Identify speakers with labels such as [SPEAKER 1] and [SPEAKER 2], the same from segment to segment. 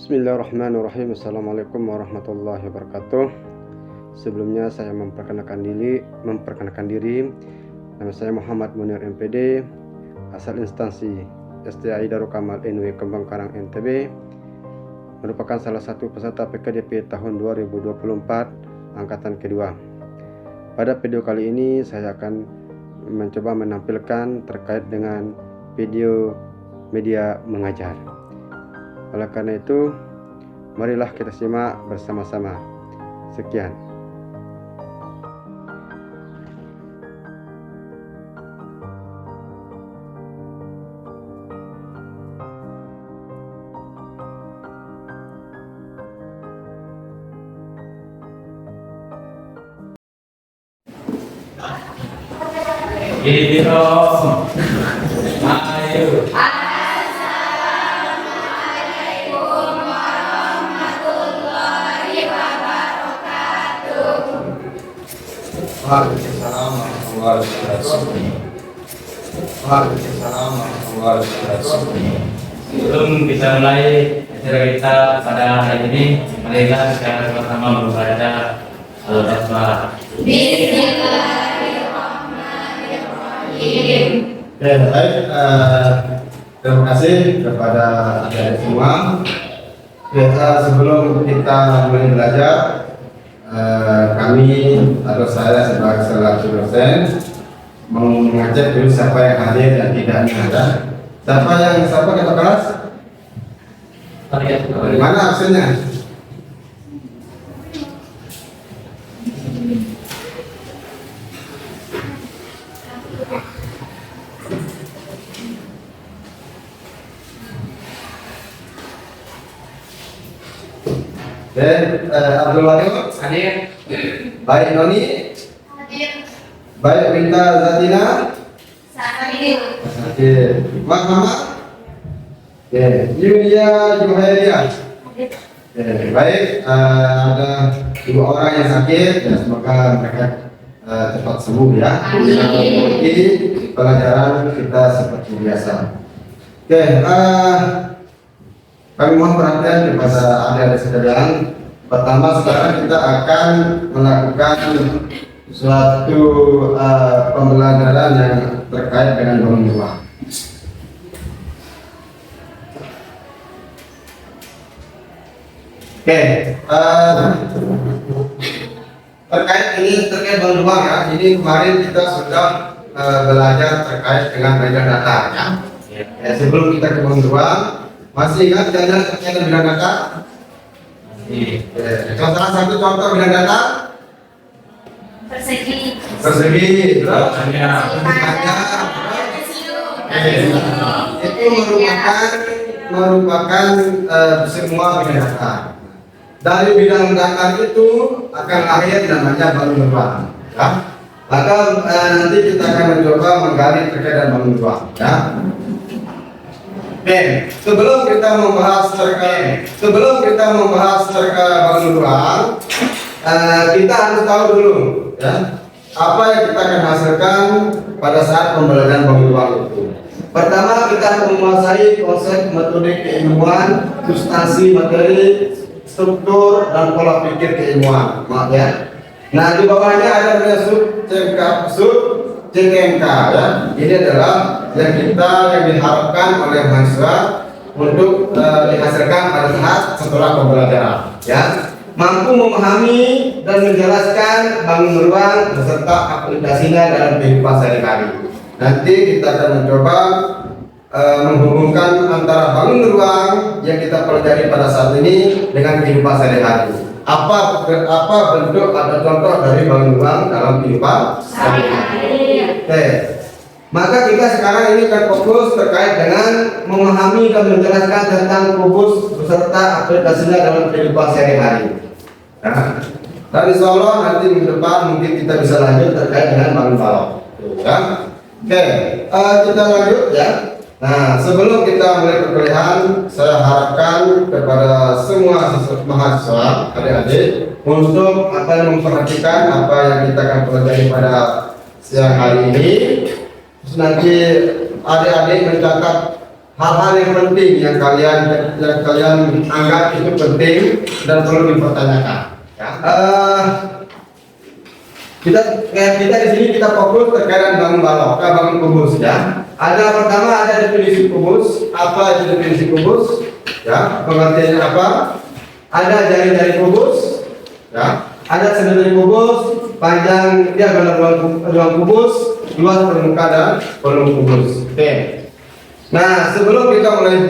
[SPEAKER 1] Bismillahirrahmanirrahim. Assalamualaikum warahmatullahi wabarakatuh. Sebelumnya saya memperkenalkan diri. Nama saya Muhammad Munir MPD, asal instansi STI Darul Kamal NW Kembang Karang NTB, merupakan salah satu peserta PKDP tahun 2024 angkatan kedua. Pada video kali ini saya akan mencoba menampilkan terkait dengan video media mengajar. Oleh karena itu, marilah kita simak bersama-sama. Sekian.
[SPEAKER 2] Ayo.
[SPEAKER 3] Waalaikumsalam warahmatullahi wabarakatuh.
[SPEAKER 2] Sebelum kita mulai acara kita pada hari ini, marilah kita sama-sama membaca Al-Basmalah.
[SPEAKER 3] Bismillahirrahmanirrahim. Baik, terima kasih kepada adik-adik semua. Sebelum kita mulai belajar, kami atau saya sebagai selaku dosen mengajak dulu siapa yang hadir dan tidak ada. Siapa kata kelas? Mana absennya? Abdul Wahid hadir. Baik Noni hadir. Baik Winta Zatina hadir. Muhammad Yulia Juhairia hadir. Baik, ada 2 orang yang sakit dan semoga mereka cepat sembuh ya. Mengikuti pelajaran kita seperti biasa. Kami mohon perhatian kepada adik-adik sekalian. Pertama, sekarang kita akan melakukan suatu pembelajaran yang terkait dengan bangun rumah. Terkait bangun rumah ya. Ini kemarin kita sudah belajar terkait dengan bidang data ya. Sebelum kita ke bangun rumah, masih ingat terkait dengan bidang data? Salah satu contoh bidang data persegi itu merupakan semua bidang data. Dari bidang data itu akan lahir namanya bangun ruang ya. Maka nanti kita akan mencoba menggali terkait dengan bangun ruang ya. Sebelum kita membahas terkait bangun ruang, kita harus tahu dulu ya, apa yang kita akan hasilkan pada saat pembelajaran bangun ruang itu. Pertama, kita harus menguasai konsep metode keilmuan, substansi materi, struktur dan pola pikir keilmuan. Maaf ya. Nah, di bawahnya ada sub JKMK ya. Ini adalah yang diharapkan oleh mahasiswa untuk dihasilkan pada saat setelah pembelajaran ya. Mampu memahami dan menjelaskan bangun ruang beserta aplikasinya dalam kehidupan sehari-hari. Nanti kita akan mencoba menghubungkan antara bangun ruang yang kita pelajari pada saat ini dengan kehidupan sehari-hari. Apa bentuk atau contoh dari bangun ruang dalam kehidupan sehari-hari? Maka kita sekarang ini akan fokus terkait dengan memahami dan menjelaskan tentang kubus beserta aplikasinya dalam kehidupan sehari-hari. Nah, dari Solo nanti minggu depan mungkin kita bisa lanjut terkait dengan bangun balok. Ya. Kita lanjut ya. Nah, sebelum kita mulai perkuliahan, saya harapkan kepada semua mahasiswa, adik-adik, untuk memperhatikan apa yang kita akan pelajari pada siang hari ini. Terus nanti adik-adik mencatat hal-hal yang penting yang kalian anggap itu penting dan perlu dipertanyakan. Ya. Kita di sini kita fokus terkait dengan bangun balok, bangun kubus ya. Pertama ada definisi kubus. Apa itu definisi kubus? Ya, pengertiannya apa? Ada jari-jari kubus, ya. Ada sendiri kubus, panjang dia adalah ruang kubus, luas permukaan dan volume kubus. Oke. Nah, sebelum kita mulai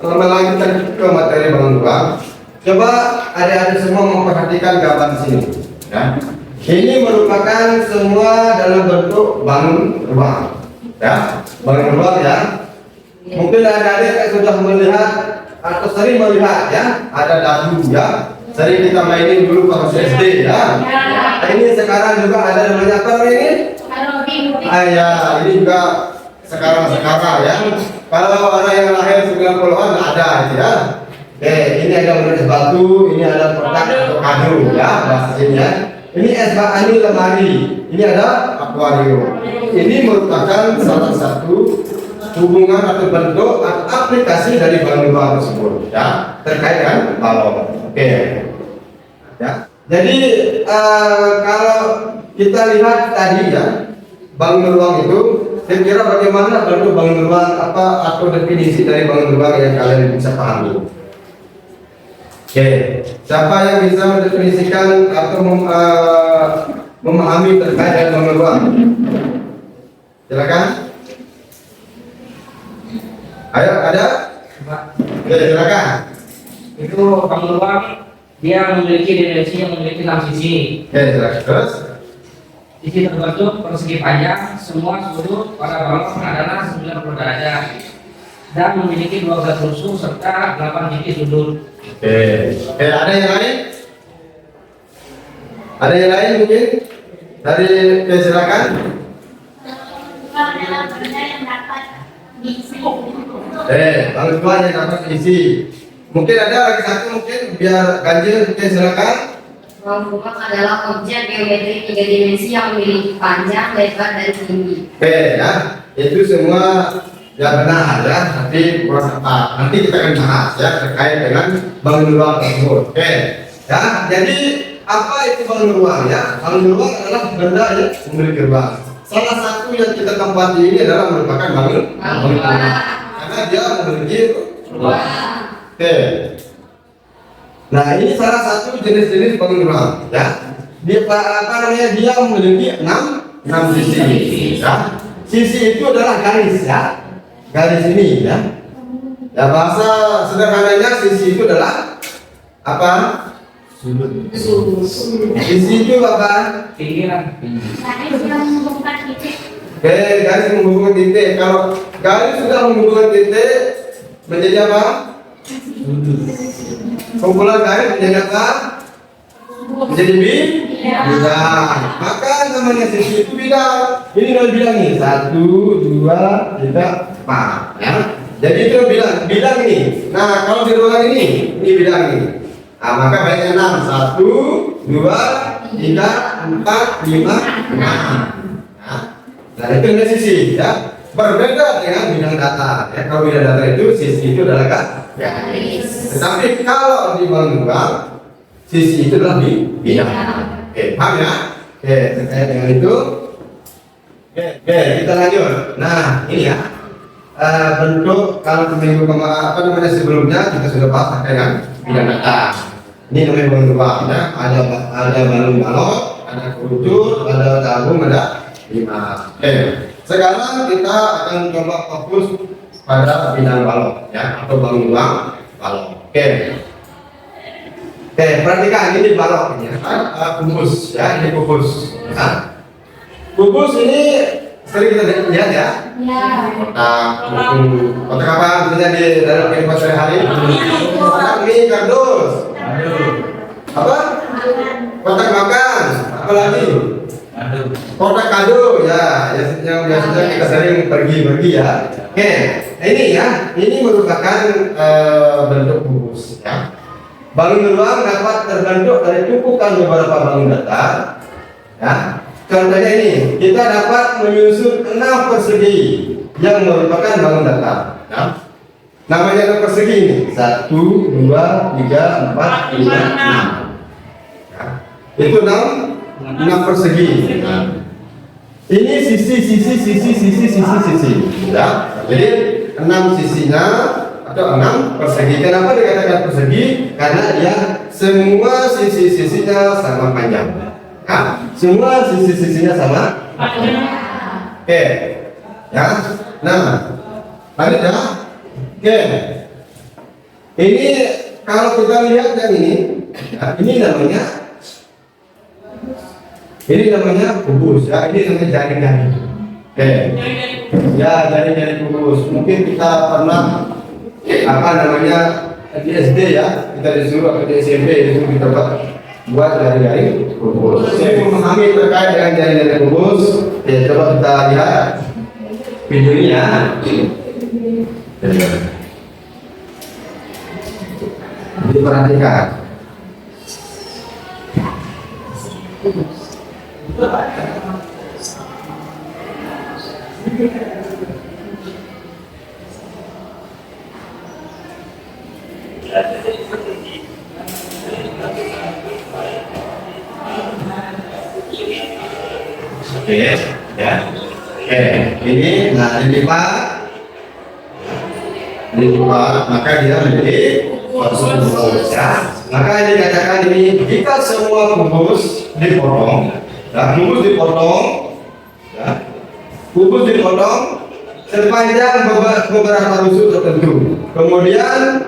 [SPEAKER 3] melanjutkan ke materi bangun ruang, coba adik-adik semua memperhatikan gambar di sini. Ya. Ini merupakan semua dalam bentuk bangun ruang. Ya, bangun ruang ya. Mungkin adik-adik yang sudah melihat atau sering melihat ya, ada dadu ya. Sering kita mainin dulu pas SD ya. Nah, ini sekarang juga ada namanya apa ini? Ya, ini juga sekarang ya. Kalau orang yang lahir 90-an ada itu ya. Ini ada es batu, ini ada kotak atau kado ya bahasa sini ya. Ini ini lemari, ini ada akuarium. Ini merupakan salah satu hubungan atau bentuk atau aplikasi dari bangun ruang tersebut ya, terkait dengan balon. Oke. Ya. Jadi kalau kita lihat tadi ya, bangun ruang itu kira-kira bagaimana bentuk bangun ruang apa atau definisi dari bangun ruang yang kalian bisa pahami. Oke, siapa yang bisa mendefinisikan atau memahami terkait dengan bangun ruang? Silakan. Ayo, ada? Oke, silakan.
[SPEAKER 4] Itu bangun ruang dia memiliki dimensi yang memiliki 6 sisi.
[SPEAKER 3] Oke, silakan. Terus?
[SPEAKER 4] Sisi terbentuk persegi panjang, semua sudut pada balon adalah 90 derajat dan memiliki 12 rusuk serta 8 titik sudut.
[SPEAKER 3] Oke, ada yang lain? Ada yang lain mungkin? Dari silakan. Bangun ruang yang dapat diisi. Mungkin ada lagi satu mungkin biar ganjil, mungkin silakan.
[SPEAKER 5] Ruang ruang adalah objek geometri 3 dimensi yang memiliki panjang, lebar, dan tinggi.
[SPEAKER 3] Oke ya, itu semua ya benar ya, tapi kurang tepat. Nanti kita akan bahas ya terkait dengan bangun ruang tersebut. Oke ya, jadi apa itu bangun ruang ya? Bangun ruang adalah benda yang memiliki ruang. Salah satu yang kita tempati ini adalah merupakan bangun ruang, karena dia memiliki ruang. Oke. Nah, ini salah satu jenis-jenis bangun ruang ya. Dia dia memiliki 6 sisi ya. Sisi itu adalah garis ya. Garis ini ya. Ya, bahasa sederhananya sisi itu adalah apa? Sudut. Sisi itu apa?
[SPEAKER 4] Pinggiran.
[SPEAKER 3] Oke, garis menghubungkan titik. Kalau garis sudah menghubungkan titik menjadi apa? Kumpulan garis menjadi apa? Menjadi bidang. Maka namanya sisi itu bidang. Ini udah bilang nih 1, 2, 3, 4 ya. Jadi itu bidang ini. Nah, kalau di ruangan ini bidang ini. Nah, maka baiknya 6, 1, 2, 3, 4, 5, 6. Nah, itu adalah sisi ya. Berbeda dengan bidang datar ya. Kalau bidang datar itu sisi itu adalah garis. Tetapi kalau di bangun ruang sisi itu adalah bidang. Oke, paham ya? Oke, terkait dengan itu. Oke, kita lanjut. Nah, ini ya. Bentuk kalau minggu sebelumnya kita sudah bahas terkait dengan bidang datar. Ini namanya bangun ruang ya. Ada balon balok, ada kerucut, ada tabung, ada 5. Oke. Sekarang kita akan coba fokus pada bidang balok ya, atau bangun ruang balok. Oke, perhatikan ini balok ini ya, kubus ya, ini kubus. Nah, kubus ini sering kita lihat ya. Kotak apa? Misalnya di dalam kehidupan sehari-hari. Kotak mie, kardus. Apa? Kotak makan. Apa lagi? Kotak kado ya, yang biasanya kita sering pergi ya. Oke, ini ya, ini merupakan bentuk kubus ya. Bangun ruang dapat terbentuk dari tumpukan beberapa bangun datar ya. Contohnya ini, kita dapat menyusun 6 persegi yang merupakan bangun datar. Ya. Namanya 6 persegi ini. 1, 2, 3, 4, 5, 6. Ya. Itu 6 persegi. Nah. Ini sisi. Ya. Jadi 6 sisinya atau 6 persegi. Kenapa dikatakan persegi? Karena dia semua sisi-sisinya sama panjang. Ya, semua sisi-sisinya sama. Oke, ya. Nah, lanjut ya. Oke, ini kalau kita lihat yang ini, ya, ini namanya kubus ya. Ini namanya jaring-jaring. Oke, ya jaring-jaring kubus. Mungkin kita pernah di SD ya, kita disuruh atau di SMP itu kita buat jaring-jaring kubus. Saya memahami terkait dengan jaring-jaring kubus. Ya, coba kita lihat videonya. Diperhatikan. Oke, ya. Oke, ini dilipat, maka dia menjadi kubus ya. Maka ini dikatakan ini jika semua kubus dipotong, ya, kubus dipotong sepanjang beberapa rusuk tertentu, kemudian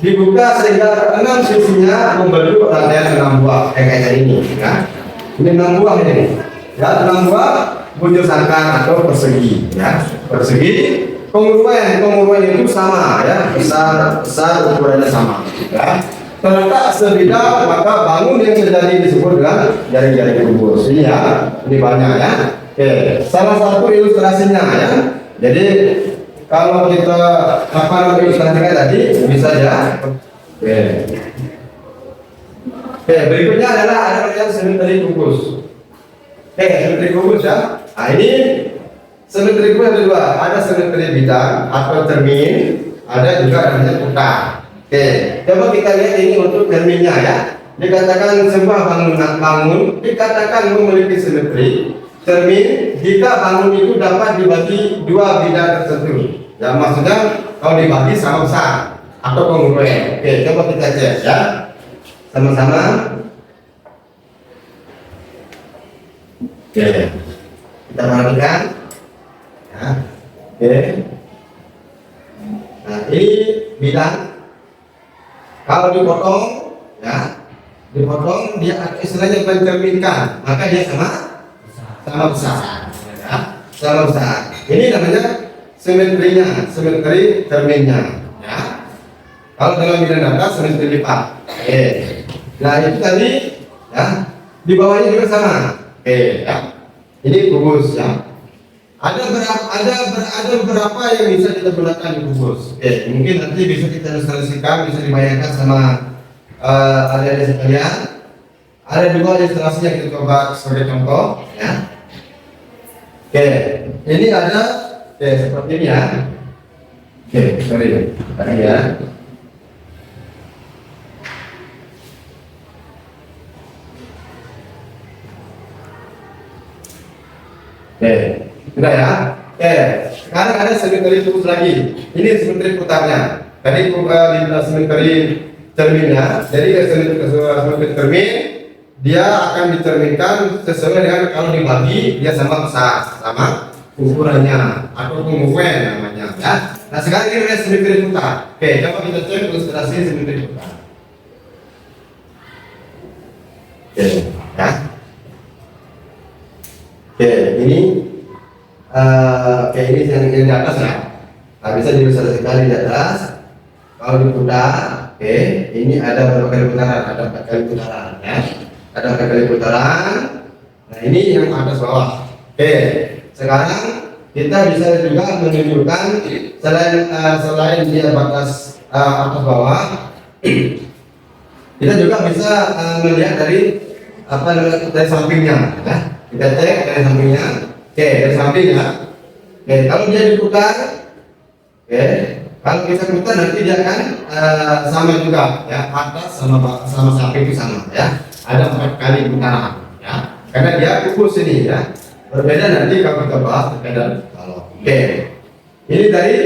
[SPEAKER 3] dibuka sehingga 6 sisinya membentuk rangkaian 6 buah kayak ini, ya. Ini 6 buah ini. Ya, 6 buah bujur sangkar atau persegi, ya. Persegi kongruent itu sama ya, besar ukurannya sama, ya. Terletak sebidang, maka bangun yang terjadi disebut dengan jaring-jaring kubus. Ini ya, ini banyak ya. Oke, salah satu ilustrasinya ya. Jadi kalau kita ilustrasinya tadi bisa ya. Oke, berikutnya adalah ada simetri kubus. Simetri kubus ya. Nah, ini simetri kubus ada dua, ada simetri bidang atau termin, ada juga namanya putar. Oke, coba kita lihat ini untuk terminnya ya. Dikatakan sebuah bangun dikatakan memiliki simetri termin jika bangun itu dapat dibagi 2 bidang tertentu. Ya, maksudnya kalau dibagi sama besar atau kongruent. Oke, coba kita cek ya. Sama-sama. Oke, kita perhatikan. Ya. Oke. Nah, ini bidang. Kalau dipotong, ya, dia istilahnya mencerminkan, maka dia sama besar. Ya, sama besar. Ini namanya simetri terminnya. Ya. Kalau dalam bidang data simetri lipat. Oke. Nah, itu tadi, ya, di bawahnya juga sama. Oke, ya. Ini kubus ya. Ada beberapa yang bisa kita gunakan di kubus. Oke, mungkin nanti bisa kita ilustrasikan, bisa dibayangkan sama adik-adik sekalian. Ada dua ilustrasi yang kita coba sebagai contoh, ya. Oke, ini ada seperti ini ya. Oke, sorry ya. Oke, sudah ya. Oke, sekarang ada simetri kubus lagi. Ini simetri putarnya. Tadi simetri terminnya. Jadi simetri termin dia akan dicerminkan sesuai dengan kalau dibagi dia sama besar, sama ukurannya atau kongruent namanya. Ya. Nah, sekarang ini ada simetri putar. Oke, coba kita cek ilustrasi simetri putar. Oke, ya. Oke, ini ini yang di atas ya. Nah, bisa diilustrasikan di atas. Kalau diputar, oke, ini ada berapa kali putaran? Ada 4 kali putaran ya. Ada 4 kali putaran. Nah, ini yang atas bawah. Oke, sekarang kita bisa juga menunjukkan selain dia batas atas bawah, kita juga bisa melihat dari sampingnya ya. Kita cek dari sampingnya. Oke, dari samping ya. Oke, kalau dia diputar, oke, kalau kita putar nanti dia akan sama juga ya, atas sama samping itu sama ya. Ada 4 kali putaran ya. Karena dia pukul sini ya. Berbeda nanti kalau kita bahas terkait dengan balok. Oke. Ini dari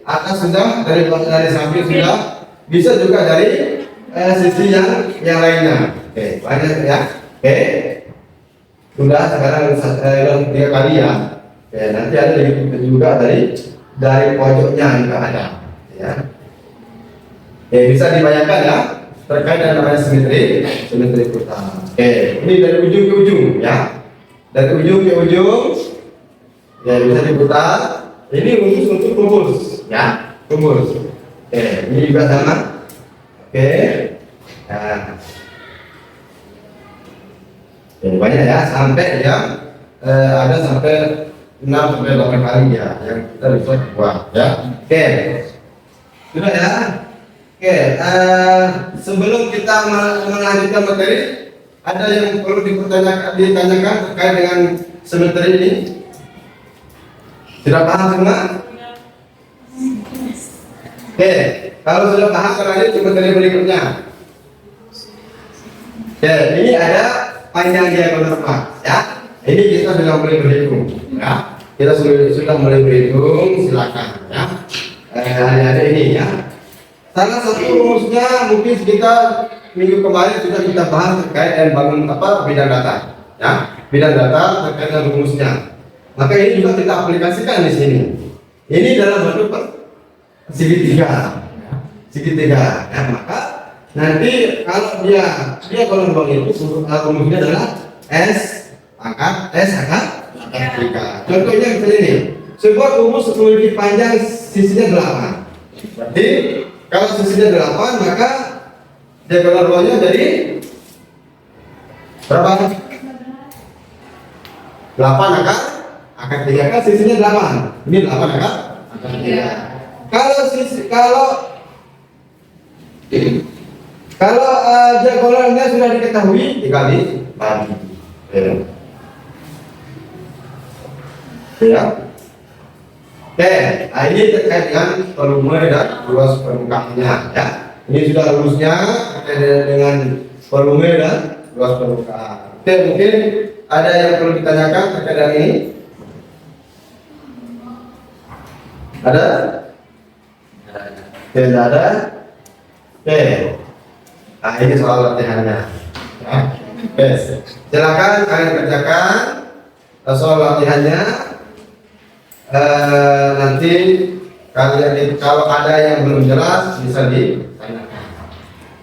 [SPEAKER 3] atas sudah, dari samping sudah, bisa juga dari sisi yang lainnya. Oke, banyak ya. Oke. Sudah sekarang 3 kali ya. Oke, nanti ada juga dari pojoknya juga ada ya. Oke, bisa dibayangkan ya terkait dengan namanya simetri putar. Oke, ini dari ujung ke ujung ya. Dari ujung ke ujung ya bisa diputar. Ini untuk kumbus ya, kumbus. Oke, ini juga sama. Oke. Nah. Oke, banyak ya, sampai yang ada sampai 6 sampai 8 kali ya yang kita bisa buat ya. Oke. Sudah ya. Oke, sebelum kita melanjutkan materi, ada yang perlu ditanyakan terkait dengan simetri ini? Sudah paham semua? Oke, kalau sudah paham lanjut ke materi berikutnya. Oke, ini ada panjang diagonal 4 ya. Ini kita sudah mulai berhitung ya. Kita sudah mulai berhitung, silakan ya. Ada ini ya. Salah satu rumusnya mungkin sekitar minggu kemarin sudah kita bahas terkait dengan bangun bidang data ya. Bidang data terkait dengan rumusnya. Maka ini juga kita aplikasikan di sini. Ini dalam bentuk segitiga ya. Segitiga ya. Maka nanti kalau dia kalau ruang itu rumusnya adalah S pangkat 3. Contohnya seperti ini. Sebuah rumus memiliki panjang sisinya 8. Berarti kalau sisinya 8 maka diagonal ruangnya jadi berapa? 8 akan 3 kan sisinya 8. Ini 8 akan 3. Kalau diagonalnya sudah diketahui dikali bagi. Ya. Oke, nah ini terkait dengan volume dan luas permukaannya ya. Ini sudah rumusnya terkait dengan volume dan luas permukaan. Oke, mungkin ada yang perlu ditanyakan terkait dengan ini? Ada? Oke, tidak ada. Oke, nah ini soal latihannya. Ya. Oke, silakan kalian kerjakan soal latihannya. Nanti kalian kalau ada yang belum jelas bisa ditanyakan.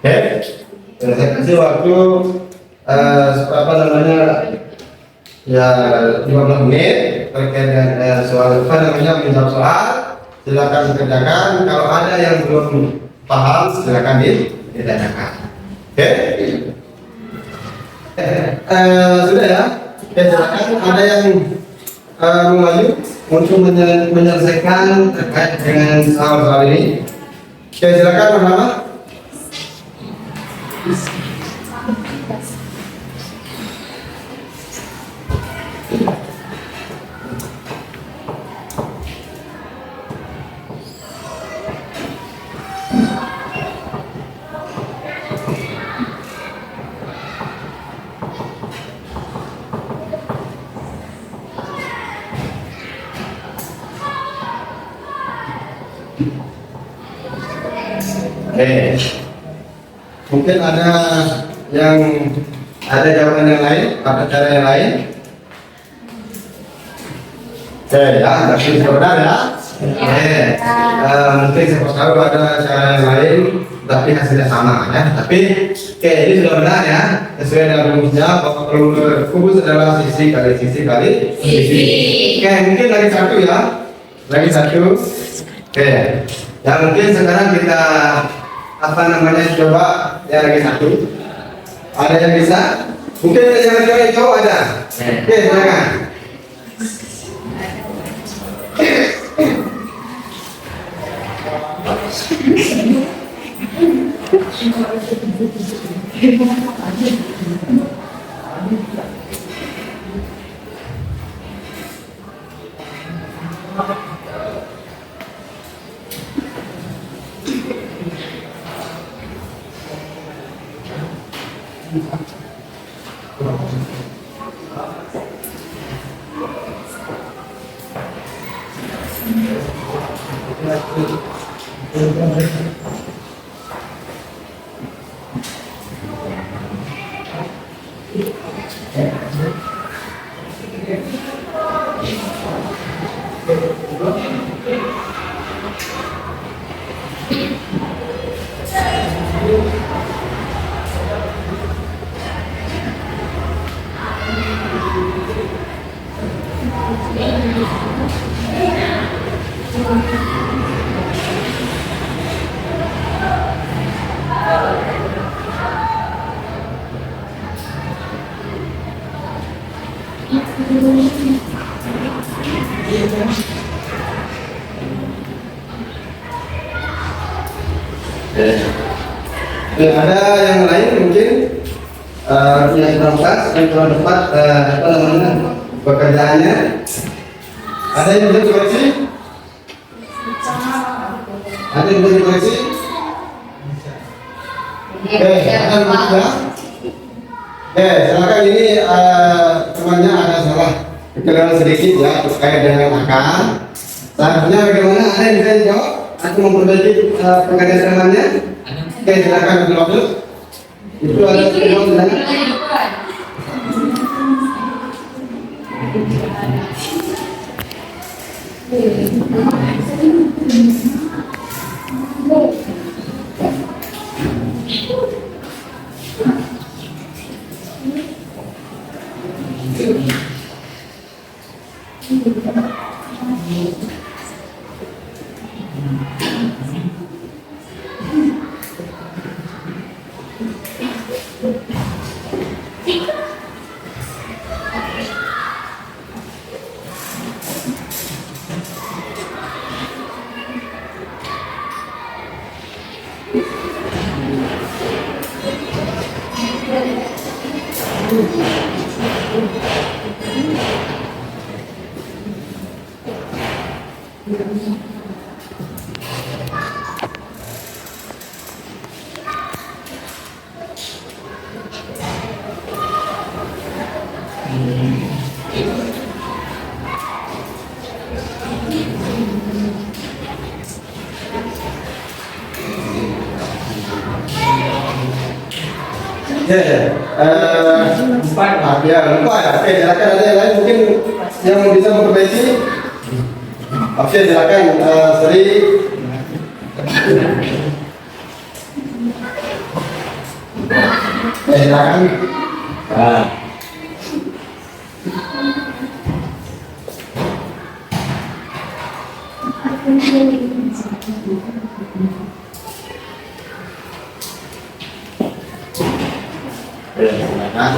[SPEAKER 3] Oke, saya kasih waktu ya 15 menit terkait dengan soal menjawab soal. Silakan kerjakan. Kalau ada yang belum paham silakan ditanyakan. Oke, sudah ya. Oke, silakan ada yang mau maju untuk menyelesaikan terkait dengan soal ini. Oke, silakan pertama. Oke, mungkin ada jawaban yang lain, ada cara yang lain. Oke ya, tapi benar ya. Oke, mungkin siapa tahu ada cara yang lain, tapi hasilnya sama ya. Tapi oke, ini sudah benar ya, sesuai dengan rumusnya bahwa kubus adalah sisi kali sisi kali sisi. Oke, mungkin lagi satu ya, lagi satu. Oke, ya mungkin sekarang kita coba yang lagi satu. Ada yang bisa? Mungkin yang coba ada. Oke, silakan. Ada yang lain mungkin yang kurang pas, yang kurang tepat apa namanya pekerjaannya. Ada yang bisa dikoreksi? Ada yang bisa dikoreksi? Akan berubah. Silakan ini temannya ada salah kekeliruan sedikit ya terkait dengan akar. Selanjutnya bagaimana? Ada yang bisa dijawab? Atau memperbaiki pekerjaan temannya? Silakan dulu. Itu ada yang lupa ya. Oke, silakan ada yang lain mungkin yang bisa memperbaiki. Oke, silakan Sri. Silakan. Silakan.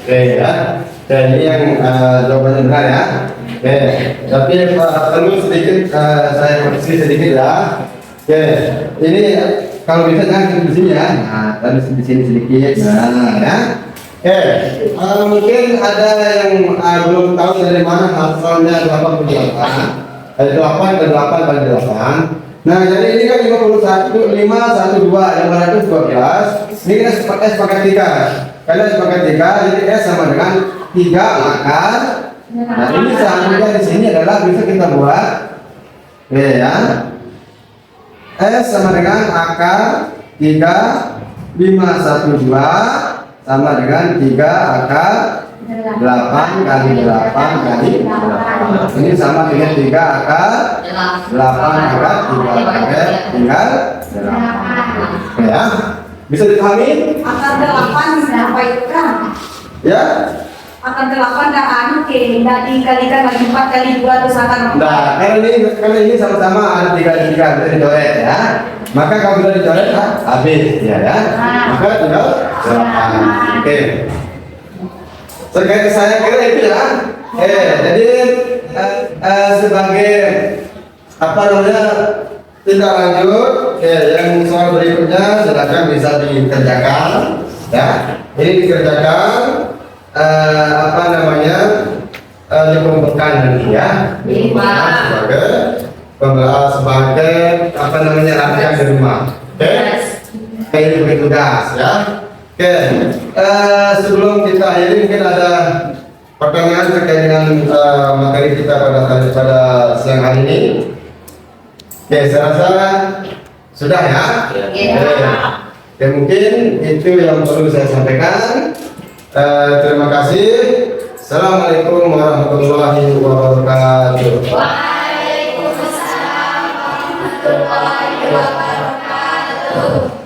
[SPEAKER 3] Oke ya, dan ini yang jawabannya benar ya. Oke, tapi perlu sedikit saya koreksi sedikit ya. Oke, ini kalau bisa jangan di sini ya. Nah, tadi di sini sedikit. Nah, ya. Oke, mungkin ada yang belum tahu dari mana asalnya 8 ada 8 dan 8 kali 8. Nah, jadi ini kan 51, 5, 1, 2, 512. Ini kita sepakat 3. Kalian sepakat 3, jadi S sama dengan 3 akar. Nah, ini seharusnya di sini adalah bisa kita buat ya. S sama dengan akar 3, 5, 1, 2 sama dengan 3 akar 8 kali 8 kali 8. Ini sama dengan 3 akar 8 akar 3 akar tinggal 8. Ya, bisa dipahami?
[SPEAKER 6] Akar 8 berapa itu kan?
[SPEAKER 3] Ya.
[SPEAKER 6] Akar 8 dah anu ke, tidak dikalikan lagi 4 kali 2 terus akar 4.
[SPEAKER 3] Nah, karena ini sama-sama ada 3 bisa dicoret ya. Maka kalau sudah dicoret habis ya ya. Maka tinggal 8. Oke. Saya kira itu ya. Jadi sebagai apa namanya tindak lanjut, yang soal berikutnya silakan bisa dikerjakan ya. Ini dikerjakan apa namanya dikumpulkan nanti ya. Dikumpulkan sebagai apa namanya latihan di rumah. Oke. Ini beri tugas ya. Oke, sebelum kita akhiri mungkin ada pertanyaan terkait dengan materi kita pada siang hari ini. Oke, saya rasa sudah ya. Oke, mungkin itu yang perlu saya sampaikan. Terima kasih. Assalamualaikum warahmatullahi wabarakatuh.
[SPEAKER 5] Waalaikumsalam warahmatullahi wabarakatuh.